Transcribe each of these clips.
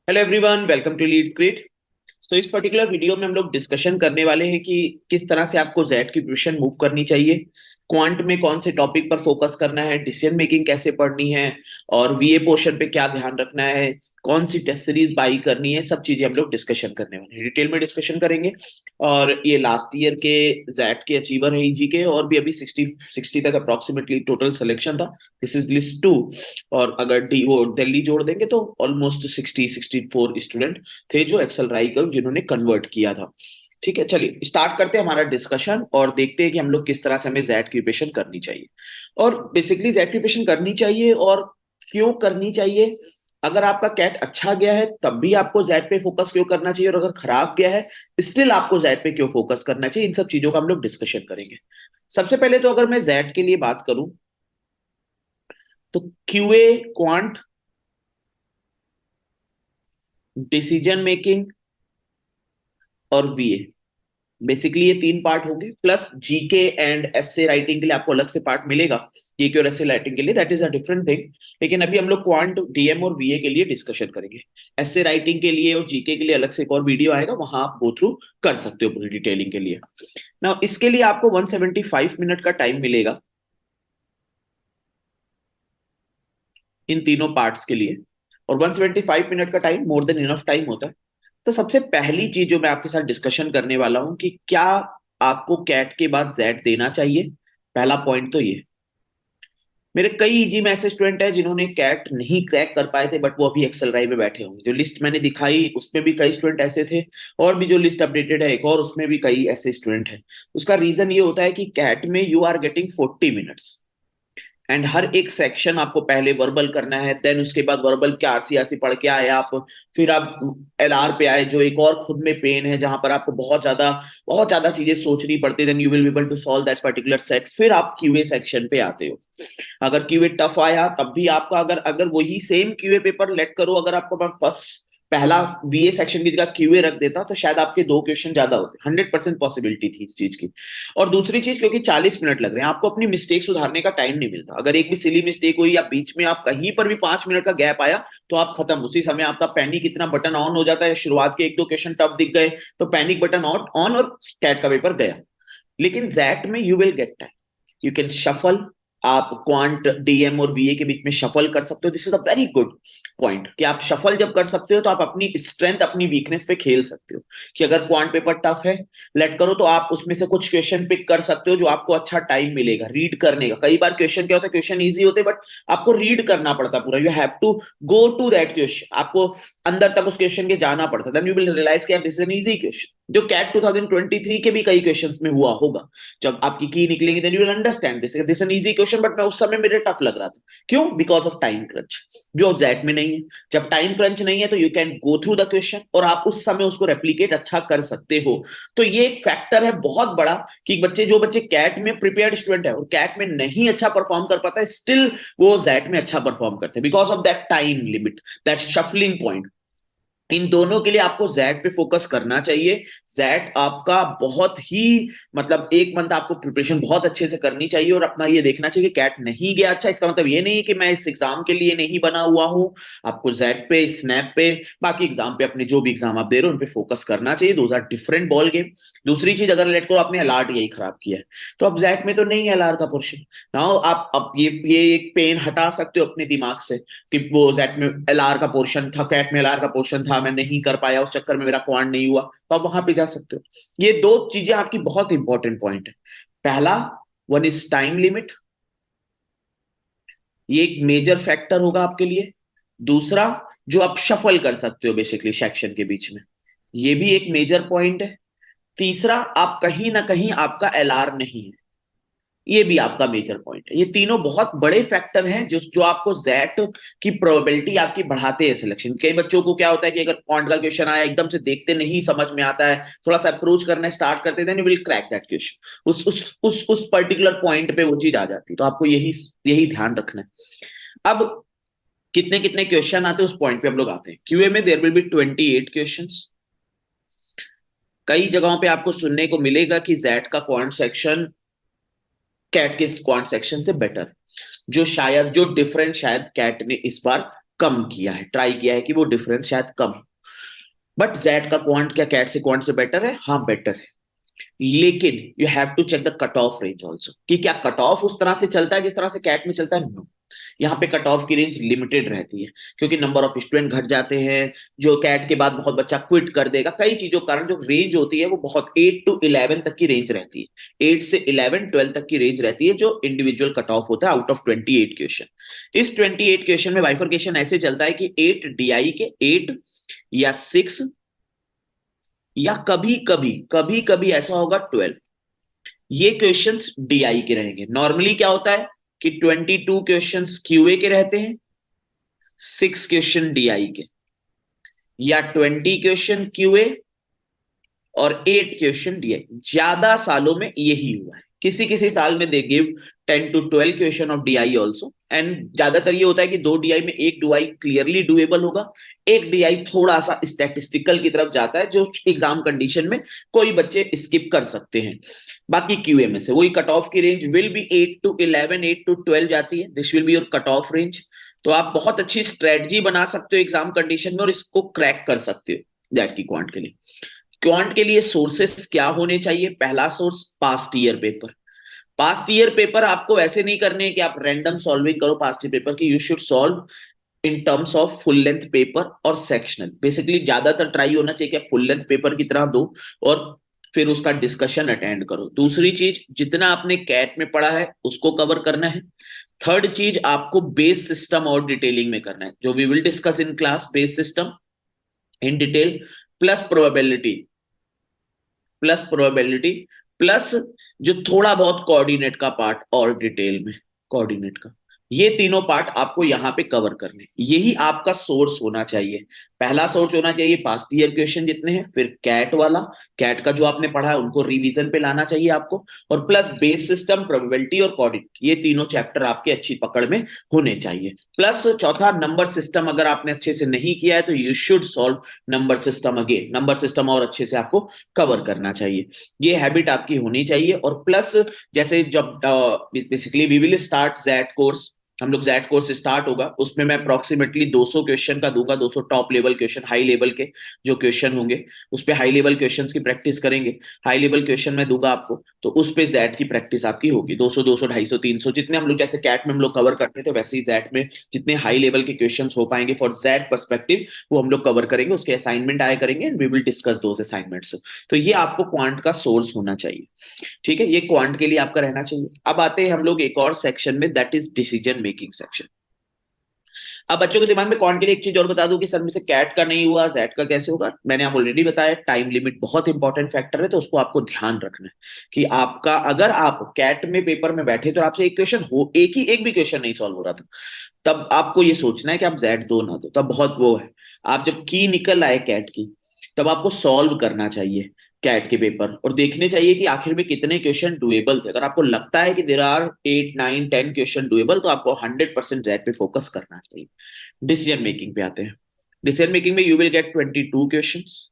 Hello everyone, welcome to lead grid. तो इस particular video में हम लोग डिस्कशन करने वाले हैं कि किस तरह से आपको जेड की प्रिपरेशन मूव करनी चाहिए, क्वांट में कौन से टॉपिक पर फोकस करना है, डिसीजन मेकिंग कैसे पढ़नी है, और वीए पोर्शन पे क्या ध्यान रखना है, कौन सी टेस्ट सीरीज बाई करनी है। सब चीजें हम लोग डिस्कशन करने वाले हैं, डिटेल में डिस्कशन करेंगे। और ये लास्ट ईयर के जेड के अचीवर है ईजी के, और भी अभी 60 तक अप्रोक्सीमेटली टोटल सिलेक्शन था। This is list two. और अगर डी वो दिल्ली जोड़ देंगे तो ऑलमोस्ट 64 स्टूडेंट थे जो एक्सेल राई को जिन्होंने कन्वर्ट किया था। ठीक है, चलिए स्टार्ट करते हैं हमारा डिस्कशन और देखते हैं कि हम लोग किस तरह से हमें जेड की प्रिपरेशन करनी चाहिए। और बेसिकली जेड की प्रिपरेशन करनी चाहिए और क्यों करनी चाहिए। अगर आपका कैट अच्छा गया है तब भी आपको जेड पे फोकस क्यों करना चाहिए, और अगर खराब गया है स्टिल आपको जेड पे क्यों फोकस करना चाहिए, इन सब चीजों का हम लोग डिस्कशन करेंगे। सबसे पहले तो अगर मैं जेड के लिए बात करूं तो क्यूए, क्वांट, डिसीजन मेकिंग और वीए, बेसिकली ये तीन पार्ट होंगे, plus GK and SA writing के लिए आपको अलग से पार्ट मिलेगा। जीके और एसए राइटिंग के लिए that is a different thing. लेकिन अभी हम लोग क्वांट, डीएम और वीए के लिए डिस्कशन करेंगे। एसए राइटिंग के लिए और जीके के लिए अलग से एक और वीडियो आएगा, वहां आप गो थ्रू कर सकते हो पूरी डिटेलिंग के लिए। ना इसके लिए आपको 175 मिनट का टाइम मिलेगा इन तीनों पार्ट्स के लिए। और 175 मिनट का time more than enough time होता है। तो सबसे पहली चीज जो मैं आपके साथ डिस्कशन करने वाला हूं कि क्या आपको कैट के बाद जेड देना चाहिए। पहला पॉइंट तो ये, मेरे कई इजी में ऐसे स्टूडेंट है जिन्होंने कैट नहीं क्रैक कर पाए थे, बट वो अभी एक्सेल राई में बैठे होंगे। जो लिस्ट मैंने दिखाई उसमें भी कई स्टूडेंट ऐसे थे, और भी जो लिस्ट अपडेटेड है एक और उसमें भी कई ऐसे स्टूडेंट हैं। उसका रीजन ये होता है कि कैट में you are getting 40 minutes, and हर एक सेक्शन आपको पहले वर्बल करना है, देन उसके बाद वर्बल के आरसी पढ़ के आए आप, फिर आप एलआर पे आए जो एक और खुद में पेन है, जहां पर आपको बहुत ज्यादा चीजें सोचनी पड़ती है। Then you will be able to solve that particular set. फिर आप क्यूए सेक्शन पे आते हो। अगर क्यूए टफ आया तब भी आपका, अगर अगर वही सेम क्यूए पेपर लेट करो, अगर आपको फर्स्ट पहला वीए सेक्शन की जगह क्यूए रख देता तो शायद आपके दो क्वेश्चन ज्यादा होते। 100% पॉसिबिलिटी थी इस चीज की। और दूसरी चीज, क्योंकि 40 मिनट लग रहे हैं, आपको अपनी मिस्टेक सुधारने का टाइम नहीं मिलता। अगर एक भी सिली मिस्टेक हुई या बीच में आप कहीं पर भी 5 मिनट का गैप आया तो आप खत्म। उसी समय आपका पैनिक इतना बटन ऑन हो जाता है, शुरुआत के एक दो क्वेश्चन टफ दिख गए तो पैनिक बटन ऑन और कैट का पेपर गया। लेकिन जैट में you will get time, you can shuffle. आप क्वांट, डीएम और बीए के बीच में शफल कर सकते हो। This is a very good point कि आप शफल जब कर सकते हो तो आप अपनी स्ट्रेंथ, अपनी वीकनेस पे खेल सकते हो। कि अगर क्वांट पेपर टफ है लेट करो तो आप उसमें से कुछ क्वेश्चन पिक कर सकते हो जो आपको अच्छा टाइम मिलेगा रीड करने का। कई बार क्वेश्चन क्या होता है, क्वेश्चन इजी होते हैं बट आपको रीड करना पड़ता पूरा। You have to go to that question, आपको अंदर तक उस क्वेश्चन के जाना पड़ता है। देन यू विल रियलाइज कि this is an easy question, जो कैट 2023 के भी कई क्वेश्चंस में हुआ होगा। जब आपकी की निकलेंगे then you will understand this this an easy question, but मैं उस समय मेरे टफ लग रहा था। क्यों? बिकॉज ऑफ टाइम क्रंच, जो एग्जैक्ट में नहीं है। जब टाइम क्रंच नहीं है तो you can go through the question और आप उस समय उसको रेप्लीकेट अच्छा कर सकते हो। तो ये एक फैक्टर है बहुत बड़ा कि जो बच्चे कैट में प्रिपेयर्ड स्टूडेंट है और कैट में नहीं अच्छा परफॉर्म कर पाता है, स्टिल वो जैट में अच्छा परफॉर्म करते हैं because of that time limit, that shuffling point. इन दोनों के लिए आपको जैट पे फोकस करना चाहिए। जैट आपका बहुत ही, मतलब एक मंथ आपको प्रिपरेशन बहुत अच्छे से करनी चाहिए और अपना ये देखना चाहिए कि कैट नहीं गया अच्छा, इसका मतलब ये नहीं कि मैं इस एग्जाम के लिए नहीं बना हुआ हूं। आपको जैट पे, स्नैप पे, बाकी एग्जाम पे, अपने जो भी एग्जाम आप दे रहे हो उन पे फोकस करना चाहिए। Those are different ball game. दूसरी चीज, अगर लेट को आपने अलर्ट यही खराब किया है तो अब जैट में तो नहीं है अलर्ट का पोर्शन। नाउ आप अब ये एक पेन हटा सकते हो अपने दिमाग से कि वो जेट में एलआर का पोर्शन था, कैट में एलआर का पोर्शन था, मैं नहीं कर पाया, उस चक्कर में मेरा क्वांट नहीं हुआ, तो आप वहां पे जा सकते हो। ये दो चीजें आपकी बहुत इंपॉर्टेंट पॉइंट है। पहला, वन इज टाइम लिमिट, ये एक मेजर फैक्टर होगा आपके लिए। दूसरा, जो आप शफल कर सकते हो बेसिकली सेक्शन के बीच में, ये भी एक मेजर पॉइंट है। तीसरा, आप कहीं ना कहीं आपका एलआर नहीं है, ये भी आपका मेजर पॉइंट है। ये तीनों बहुत बड़े फैक्टर हैं जो जो आपको जेट की प्रोबेबिलिटी आपकी बढ़ाते हैं सिलेक्शन। कई बच्चों को क्या होता है कि अगर क्वांट का क्वेश्चन आया एकदम से देखते नहीं समझ में आता है, थोड़ा सा अप्रोच करना स्टार्ट करते हैं, then you will crack that question. उस पर्टिकुलर पॉइंट पे वो चीज आ जाती है। तो आपको यही यही ध्यान रखना है। अब कितने कितने क्वेश्चन आते हैं उस पॉइंट पे हम लोग आते हैं। क्यूए में देयर विल बी 28 क्वेश्चन। कई जगहों पे आपको सुनने को मिलेगा कि जेट का क्वांट सेक्शन कैट के क्वांट सेक्शन से बेटर, जो डिफरेंस शायद कैट ने इस बार कम किया है, ट्राई किया है कि वो डिफरेंस शायद कम। बट जेड का क्वांट क्या कैट से क्वांट से बेटर है? हाँ बेटर है। लेकिन you have to check the cut off range also, कि क्या कट ऑफ उस तरह से चलता है जिस तरह से कैट में चलता है? नो। यहाँ पे कट ऑफ की रेंज लिमिटेड रहती है, क्योंकि नंबर ऑफ स्टूडेंट घट जाते हैं, जो कैट के बाद बहुत बच्चा क्विट कर देगा, कई चीजों के कारण जो रेंज होती है वो बहुत 8 to 11 तक की रेंज रहती है, 8 से 11 12 तक की रेंज रहती है जो इंडिविजुअल कट ऑफ होता है आउट ऑफ 28 क्वेश्चन। इस 28 क्वेश्चन में बाइफर्केशन ऐसे चलता है कि 8 DI के 8 या 6, या कभी कभी ऐसा होगा 12, ये क्वेश्चंस डीआई के रहेंगे। नॉर्मली क्या होता है कि 22 क्वेश्चंस क्यूए के रहते हैं, 6 क्वेश्चन डीआई के, या 20 क्वेश्चन क्यूए और 8 क्वेश्चन डीआई। ज्यादा सालों में यही हुआ है, किसी किसी साल में they give 10 to 12 question of DI also. And ज्यादातर ये होता है कि 2 DI में एक डीआई क्लियरली डुएबल होगा, एक डीआई थोड़ा सा स्टैटिस्टिकल की तरफ जाता है, जो एग्जाम कंडीशन में कोई बच्चे स्किप कर सकते हैं। बाकी क्यूए में से वही कट ऑफ की range will be 8 to 11, 8 to 12 जाती है, this will be your cut off range. तो आप बहुत अच्छी स्ट्रेटजी बना सकते हो एग्जाम कंडीशन में और इसको क्रैक कर सकते हो दैट की क्वांट के लिए। क्वांट के लिए सोर्सेस क्या होने चाहिए? पहला source past year paper. Past year paper आपको ऐसे नहीं करने कि आप रैंडम सॉल्विंग करो पास्ट ईयर पेपर की, you should solve in terms of full length paper और सेक्शनल। बेसिकली ज्यादातर ट्राई होना चाहिए कि आप फुल लेंथ पेपर की तरह दो और फिर उसका डिस्कशन अटेंड करो। दूसरी चीज, जितना आपने कैट में पढ़ा है उसको कवर करना है। थर्ड चीज, आपको बेस सिस्टम और डिटेलिंग में करना है, जो we will discuss in class, base system in detail, plus probability, plus probability, plus जो थोड़ा बहुत कोऑर्डिनेट का पार्ट और डिटेल में कोऑर्डिनेट का, ये तीनों पार्ट आपको यहां पे कवर करने, यही आपका सोर्स होना चाहिए। पहला सोर्स होना चाहिए पास्ट ईयर क्वेश्चन जितने हैं, फिर कैट वाला, कैट का जो आपने पढ़ा है उनको रिवीजन पे लाना चाहिए आपको, और प्लस बेस सिस्टम, प्रोबेबिलिटी और कोऑर्डिनेट, ये तीनों चैप्टर आपके अच्छी पकड़ में होने चाहिए। प्लस चौथा, नंबर सिस्टम अगर आपने अच्छे से नहीं किया है तो you should solve number system again, number system और अच्छे से आपको कवर करना चाहिए, ये हैबिट आपकी होनी चाहिए। और प्लस जैसे जब basically we will start XAT course, हम लोग जैट कोर्स स्टार्ट होगा, उसमें मैं अप्रोक्सीमेटली 200 क्वेश्चन का दूंगा, 200 top level question, high level के जो क्वेश्चन होंगे उस पे हाई लेवल क्वेश्चंस की प्रैक्टिस करेंगे। हाई लेवल क्वेश्चन मैं दूंगा आपको, तो उस पे जैट की प्रैक्टिस आपकी होगी, 200 200 250 300 जितने हम लोग जैसे कैट में हम लोग कवर करते थे, वैसे ही जैट में जितने हाई लेवल के क्वेश्चन हो पाएंगे फॉर जैट पर्सपेक्टिव वो हम लोग कवर करेंगे, उसके असाइनमेंट आया करेंगे and we will discuss those assignments. तो ये आपको क्वांट का सोर्स होना चाहिए, ठीक है, ये क्वांट के लिए आपका रहना चाहिए। अब आते हैं हम लोग एक और सेक्शन में, that is decision making section. अब बच्चों के दिमाग में क्वांट के लिए एक चीज और बता दूं कि सर मुझसे कैट का नहीं हुआ, जेट का कैसे होगा? मैंने आप ऑलरेडी बताया, टाइम लिमिट बहुत इंपॉर्टेंट फैक्टर है, तो उसको आपको ध्यान रखना है कि आपका, अगर आप कैट में पेपर में बैठे तो आपसे एक क्वेश्चन हो, एक भी क्वेश्चन नहीं सॉल्व हो रहा था, तब आपको ये सोचना है कि आप जेड दो ना दो, तब बहुत वो है। आप जब की निकल आए कैट की, तब आपको सॉल्व करना चाहिए कैट के पेपर और देखने चाहिए कि आखिर में कितने क्वेश्चन डुएबल थे। अगर आपको लगता है कि देर आर 8 9 10 क्वेश्चन डुएबल, तो आपको 100% जेड पे फोकस करना चाहिए। डिसीजन मेकिंग पे आते हैं। डिसीजन मेकिंग में you will get 22 questions.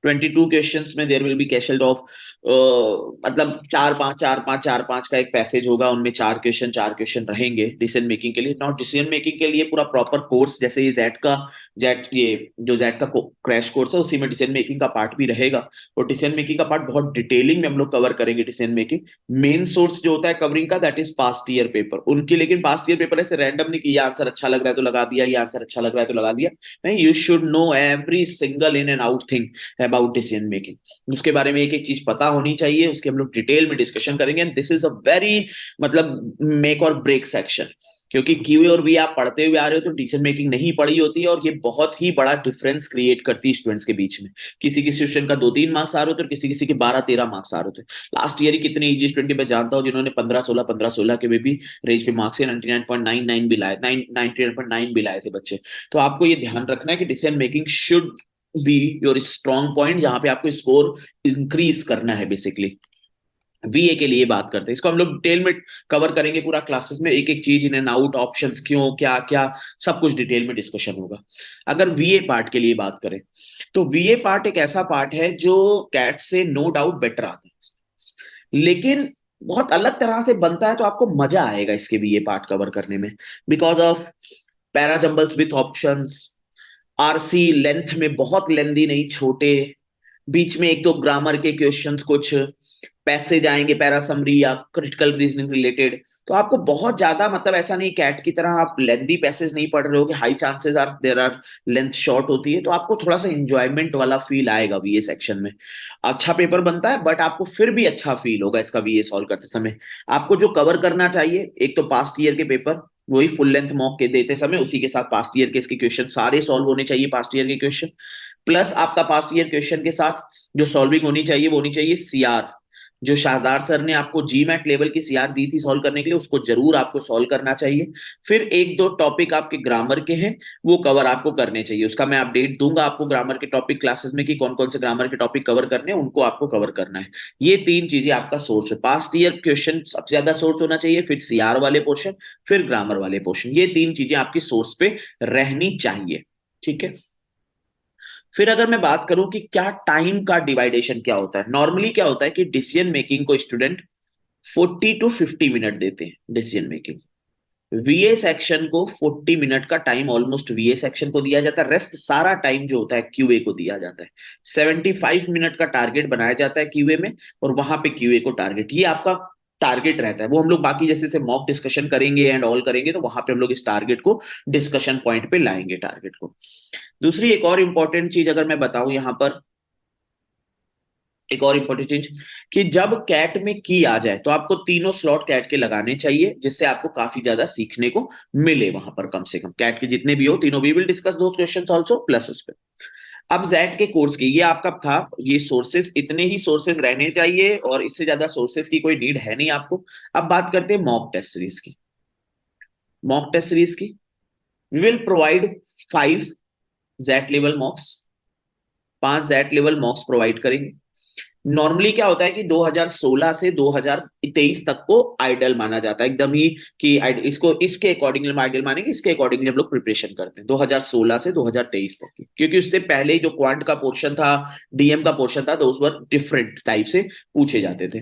22 questions में देयर विल बी कैशल्ड ऑफ, मतलब चार पांच का एक पैसेज होगा, उनमें चार क्वेश्चन रहेंगे डिसीजन मेकिंग के लिए। नॉट डिसीजन मेकिंग के लिए पूरा प्रॉपर कोर्स, जैसे ये जेट ये जो जेट का क्रैश कोर्स है उसी में डिसीजन मेकिंग का पार्ट भी रहेगा, और डिसीजन मेकिंग का पार्ट बहुत डिटेलिंग में हम लोग कवर करेंगे। डिसीजन मेकिंग मेन सोर्स जो होता है कवरिंग का, that is past year paper उनकी, लेकिन पास्ट ईयर पेपर ऐसे रैंडम नहीं कि ये आंसर अच्छा लग रहा है तो लगा दिया, ये आंसर अच्छा लग रहा है तो लगा दिया, नहीं, you should know every single in and out thing about decision making, उसके बारे में एक एक चीज पता होनी चाहिए, उसके हम लोग डिटेल में डिस्कशन करेंगे। And this is a very, मतलब मेक और ब्रेक सेक्शन, क्योंकि क्यूए और भी आप पढ़ते हुए आ रहे हो तो डिसीजन मेकिंग नहीं पढ़ी होती है, और ये बहुत ही बड़ा डिफरेंस क्रिएट करती है स्टूडेंट्स के बीच में। किसी किसी स्टूडेंट का 2 3 मार्क्स आ रहे होते और किसी किसी के 12 13 मार्क्स आ रहे होते। लास्ट ईयर ही कितने इजी स्टूडेंट मैं जानता हूँ जिन्होंने 15 16 के भी रेंज पे मार्क्स 99.99 भी लाए, 99.9 भी लाए थे बच्चे। तो आपको ये ध्यान रखना है कि decision making should be your strong point, जहां पे आपको स्कोर इंक्रीज करना है बेसिकली। वीए के लिए बात करते हैं, इसको हम लोग डिटेल में कवर करेंगे पूरा क्लासेस में, एक एक चीज इन एंड आउट, ऑप्शंस क्यों, क्या क्या, सब कुछ डिटेल में डिस्कशन होगा। अगर वीए पार्ट के लिए बात करें तो वीए पार्ट एक ऐसा पार्ट है जो कैट से नो डाउट बेटर आता है, लेकिन बहुत अलग तरह से बनता है, तो आपको मजा आएगा इसके वीए पार्ट कवर करने में, because of para jumbles with options, RC length में बहुत लेंदी नहीं, छोटे, बीच में एक दो ग्रामर के क्वेश्चंस, कुछ पैसेज आएंगे पैरा समरी या क्रिटिकल रीजनिंग रिलेटेड। तो आपको बहुत ज्यादा मतलब ऐसा नहीं कैट की तरह आप लेंदी पैसेज नहीं पढ़ रहे हो, high chances are there are length short होती है, तो आपको थोड़ा सा इंजॉयमेंट वाला फील आएगा वीए सेक्शन में। अच्छा पेपर बनता है बट आपको फिर भी अच्छा फील होगा इसका वीए सॉल्व करते समय। आपको जो कवर करना चाहिए, एक तो पास्ट ईयर के पेपर, वही फुल लेंथ मॉक के देते समय उसी के साथ पास्ट ईयर के इसके क्वेश्चन सारे सॉल्व होने चाहिए, पास्ट ईयर के क्वेश्चन। प्लस आपका पास्ट ईयर क्वेश्चन के साथ जो सॉल्विंग होनी चाहिए वो होनी चाहिए सीआर, जो शाहजार सर ने आपको जी मैट लेवल की सीआर दी थी सॉल्व करने के लिए, उसको जरूर आपको सॉल्व करना चाहिए। फिर एक दो टॉपिक आपके ग्रामर के हैं वो कवर आपको करने चाहिए, उसका मैं अपडेट दूंगा आपको ग्रामर के टॉपिक क्लासेस में कि कौन कौन से ग्रामर के टॉपिक कवर करने हैं, उनको आपको कवर करना है। ये तीन चीजें आपका सोर्स है, पास्ट ईयर क्वेश्चन सबसे ज्यादा सोर्स होना चाहिए, फिर सीआर वाले पोर्शन, फिर ग्रामर वाले पोर्शन, ये तीन चीजें आपकी सोर्स पे रहनी चाहिए। ठीक है। फिर अगर मैं बात करूं कि क्या टाइम का डिवाइडेशन क्या होता है, नॉर्मली क्या होता है कि डिसीजन मेकिंग को स्टूडेंट 40 to 50 मिनट देते हैं डिसीजन मेकिंग। वीए सेक्शन को 40 मिनट का टाइम ऑलमोस्ट वीए सेक्शन को दिया जाता है, रेस्ट सारा टाइम जो होता है क्यूए को दिया जाता है। 75 मिनट का टारगेट बनाया जाता है क्यूए में, और वहां पे क्यूए को टारगेट, ये आपका टारगेट रहता है। वो हम लोग बाकी जैसे से मॉक डिस्कशन करेंगे एंड ऑल करेंगे तो वहां पे हम लोग इस टारगेट को डिस्कशन पॉइंट पे लाएंगे टारगेट को। दूसरी एक और इंपॉर्टेंट चीज अगर मैं बताऊं यहां पर, एक और इंपॉर्टेंट चीज कि जब कैट में की आ जाए तो आपको तीनों स्लॉट कैट के लगाने चाहिए, जिससे आपको काफी ज्यादा सीखने को मिले वहां पर। कम से कम कैट के जितने भी हो तीनों, वी विल डिस्कस दो क्वेश्चंस आल्सो प्लस उस पे। अब जेड के कोर्स की ये आपका था, ये सोर्सेस इतने ही सोर्सेस रहने चाहिए और इससे ज्यादा सोर्सेस की कोई नीड है नहीं आपको। अब बात करते हैं मॉक टेस्ट सीरीज की। मॉक टेस्ट सीरीज की we will provide 5 Z level mocks, 5 Z level mocks provide करेंगे। नॉर्मली क्या होता है कि 2016 से 2023 तक को आइडल माना जाता है एकदम ही, कि इसको इसके अकॉर्डिंगली हम आइडल मानेंगे, इसके अकॉर्डिंगली हम लोग प्रिपरेशन करते हैं 2016 से 2023 तक की, क्योंकि उससे पहले जो क्वांट का पोर्शन था, डीएम का पोर्शन था, तो उस पर डिफरेंट टाइप से पूछे जाते थे।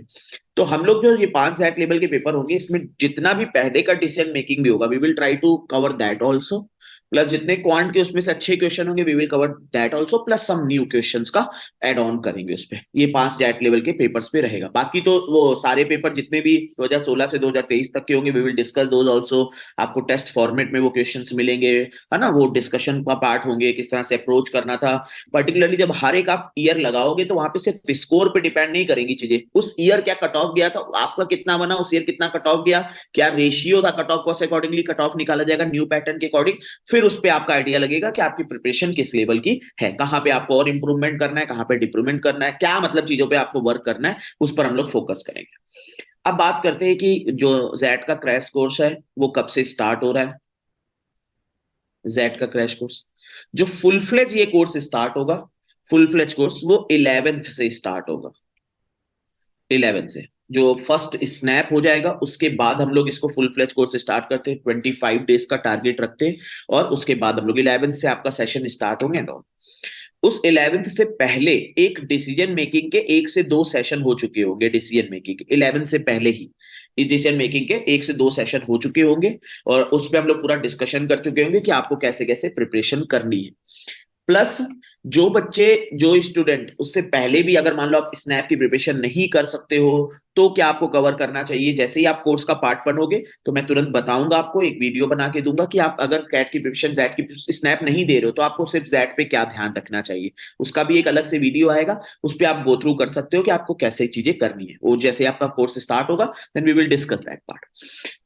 तो हम लोग जो ये 5 जेड लेवल के पेपर होंगे इसमें जितना भी पहले का डिसीजन मेकिंग भी होगा we will try to cover that also, plus जितने क्वांट के उसमें से अच्छे क्वेश्चन होंगे we will cover that also, plus some new questions का एड ऑन करेंगे उस पे। ये 5 जेट लेवल के पेपर्स पे रहेगा। बाकी तो वो सारे पेपर जितने भी 2016 से 2023 तक के होंगे we will discuss those also. आपको टेस्ट फॉर्मेट में वो क्वेश्चंस मिलेंगे, है ना, वो डिस्कशन का पार्ट होंगे, किस तरह से अप्रोच करना था। पर्टिकुलरली जब हर एक आप ईयर लगाओगे तो वहां पे सिर्फ स्कोर पे डिपेंड नहीं करेंगी चीजें, उस ईयर क्या कट ऑफ गया था, आपका कितना बना, उस ईयर कितना कट ऑफ गया, क्या रेशियो था कट ऑफ को, अकॉर्डिंगली कट ऑफ निकाला जाएगा न्यू पैटर्न के अकॉर्डिंग। फिर उस पर आपका आइडिया लगेगा कि आपकी प्रिपरेशन किस लेवल की है, कहां पे आपको और इंप्रूवमेंट करना है, कहां पे डिप्रूवमेंट करना है, क्या मतलब चीजों पे आपको वर्क करना है, उस पर हम लोग फोकस करेंगे। अब बात करते हैं कि जो जेड का क्रैश कोर्स है वो कब से स्टार्ट हो रहा है। जेड का क्रैश कोर्स जो फुल फ्लेज ये कोर्स स्टार्ट होगा, फुल फ्लेज कोर्स वो 11th से स्टार्ट होगा। 11 से जो फर्स्ट स्नैप हो जाएगा उसके बाद हम लोग इसको फुल फ्लेज कोर्स स्टार्ट करते हैं, 25 डेज का टारगेट रखते हैं, और उसके बाद हम लोग 11 से आपका सेशन स्टार्ट होंगे। उस 11th से पहले एक डिसीजन मेकिंग के 1 से 2 सेशन हो चुके होंगे, डिसीजन मेकिंग के 11 से पहले ही डिसीजन मेकिंग के 1 से 2 सेशन हो चुके होंगे, और उस पर हम लोग पूरा डिस्कशन कर चुके होंगे कि आपको कैसे कैसे प्रिपरेशन करनी है। प्लस जो बच्चे, जो स्टूडेंट उससे पहले भी अगर मान लो आप स्नैप की प्रिपरेशन नहीं कर सकते हो तो क्या आपको कवर करना चाहिए, जैसे ही आप कोर्स का पार्ट बनोगे तो मैं तुरंत बताऊंगा आपको, एक वीडियो बना के दूंगा कि आप अगर कैट की प्रिपरेशन जेड की स्नैप नहीं दे रहे हो तो आपको सिर्फ जेड पे क्या ध्यान रखना चाहिए, उसका भी एक अलग से वीडियो आएगा, उस पर आप गो थ्रू कर सकते हो कि आपको कैसे चीजें करनी है। वो जैसे आपका कोर्स स्टार्ट होगा then we will discuss that part.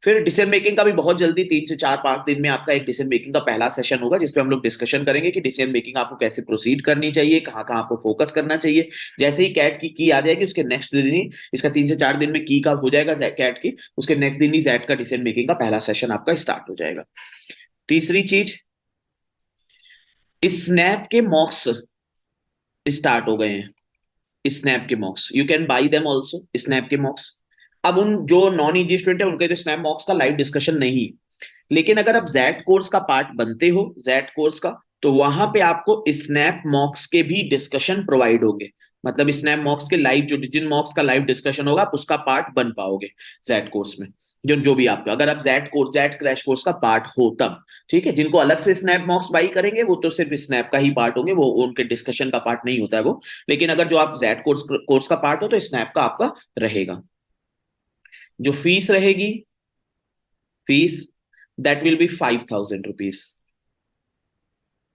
फिर डिसीजन मेकिंग का भी बहुत जल्दी 3 से 4 5 दिन में आपका एक डिसीजन मेकिंग का पहला सेशन होगा, जिसपे हम लोग डिस्कशन करेंगे कि डिसीजन मेकिंग आपको कैसे प्रोसीड करनी चाहिए, कहाँ कहाँ आपको फोकस करना चाहिए। जैसे ही कैट की आ जाएगी उसके नेक्स्ट दिन ही, इसका 3 से 4 दिन में की का हो जाएगा कैट की, उसके नेक्स्ट दिन ही जेड का डिसीजन मेकिंग का पहला सेशन आपका स्टार्ट हो जाएगा। तीसरी चीज, स्नैप के मॉक्स स्टार्ट हो गए हैं, स्नैप के मॉक्स you can buy them also, snap के मॉक्स। अब उन जो नॉन ईजी स्टूडेंट है उनके तो स्नैप मॉक्स का लाइव डिस्कशन नहीं, लेकिन अगर आप जेड कोर्स का पार्ट बनते हो, जेड कोर्स का, तो वहां पे आपको स्नैप मॉक्स के भी डिस्कशन प्रोवाइड होंगे। मतलब स्नैप मॉक्स के लाइव जो जिन मॉक्स का लाइव डिस्कशन होगा आप उसका पार्ट बन पाओगे जैट कोर्स में। जो जो भी आपका, अगर आप जैट क्रैश कोर्स का पार्ट हो तब। ठीक है, जिनको अलग से स्नैप मॉक्स बाई करेंगे वो तो सिर्फ स्नैप का ही पार्ट होंगे, वो उनके डिस्कशन का पार्ट नहीं होता है वो। लेकिन अगर जो आप जैट कोर्स का पार्ट हो तो स्नैप का आपका रहेगा। जो फीस रहेगी, fees that will be 5,000 rupees.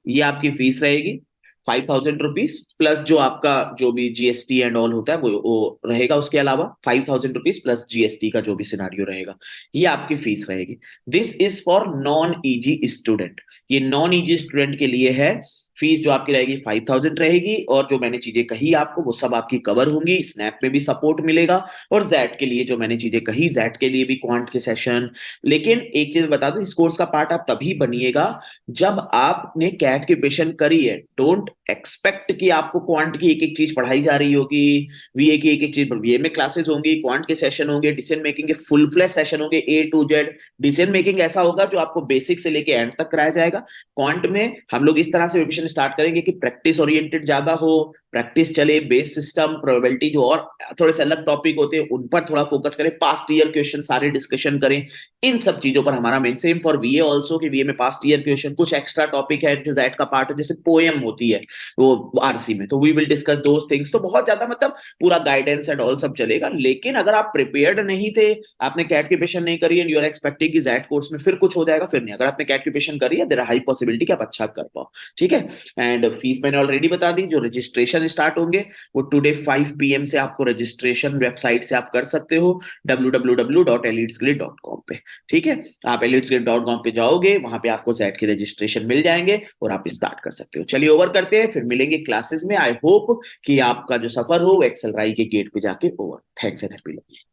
ये आपकी फीस रहेगी 5,000 रुपीज, प्लस जो आपका जो भी जीएसटी एंड ऑल होता है वो रहेगा उसके अलावा 5,000 रुपीज प्लस जीएसटी का जो भी सिनारियो रहेगा, ये आपकी फीस रहेगी। This is for non easy student. ये नॉन ईजी स्टूडेंट के लिए है। फीस जो आपकी रहेगी 5,000 रहेगी, और जो मैंने चीजें कही आपको वो सब आपकी कवर होंगी, स्नैप में भी सपोर्ट मिलेगा। और जैट के लिए जो मैंने चीजें कही, जैट के लिए भी क्वांट के सेशन। लेकिन एक चीज बता दो, इस कोर्स का पार्ट आप तभी बनिएगा जब आपने कैट की प्रिपरेशन करी है। डोंट एक्सपेक्ट कि आपको क्वांट की एक एक चीज पढ़ाई जा रही होगी, वीए की एक एक चीज, वीए में क्लासेस होंगी, क्वांट के सेशन होंगे, डिसीजन मेकिंग के फुल फ्लैश सेशन होंगे A to Z। Decision making ऐसा होगा जो आपको बेसिक से लेके एंड तक कराया जाएगा। क्वांट में हम लोग इस तरह से प्रिपरेशन स्टार्ट करेंगे कि प्रैक्टिस ओरिएंटेड ज्यादा हो, प्रैक्टिस चले, बेस सिस्टम, प्रोबेबिलिटी जो और थोड़े से अलग टॉपिक होते हैं उन पर थोड़ा फोकस करें, पास्ट ईयर क्वेश्चन सारे डिस्कशन करें। इन सब चीजों पर हमारा मेन, सेम फॉर वीए ऑल्सो, कि वीए में पास्ट ईयर क्वेश्चन, कुछ एक्स्ट्रा टॉपिक है जो दैट का पार्ट है, जैसे पोएम होती है वो आरसी में, तो we will discuss those things. तो बहुत ज्यादा मतलब पूरा गाइडेंस एंड ऑल सब चलेगा। लेकिन अगर आप प्रिपेयर्ड नहीं थे, आपने कैट की प्रिपरेशन नहीं करी एंड यू आर एक्सपेक्टिंग कि जैट कोर्स में फिर कुछ हो जाएगा, फिर नहीं। अगर आपने कैट की प्रिपरेशन करी है, देयर आर हाई पॉसिबिलिटी कि आप अच्छा कर पाओ। ठीक है। एंड फीस मैंने ऑलरेडी बता दी। जो रजिस्ट्रेशन स्टार्ट होंगे वो टुडे 5 PM से आपको रजिस्ट्रेशन वेबसाइट से आप कर सकते हो, www.elitesgrid.com पे। ठीक है, आप elitesgrid.com पे जाओगे, वहां पे आपको जैट के रजिस्ट्रेशन मिल जाएंगे और आप स्टार्ट कर सकते हो। चलिए ओवर करते हैं, फिर मिलेंगे क्लासेस में। आई होप कि आपका जो सफर हो वो एक्सेल राई के गेट पे जाके over. Thanks and happy learning.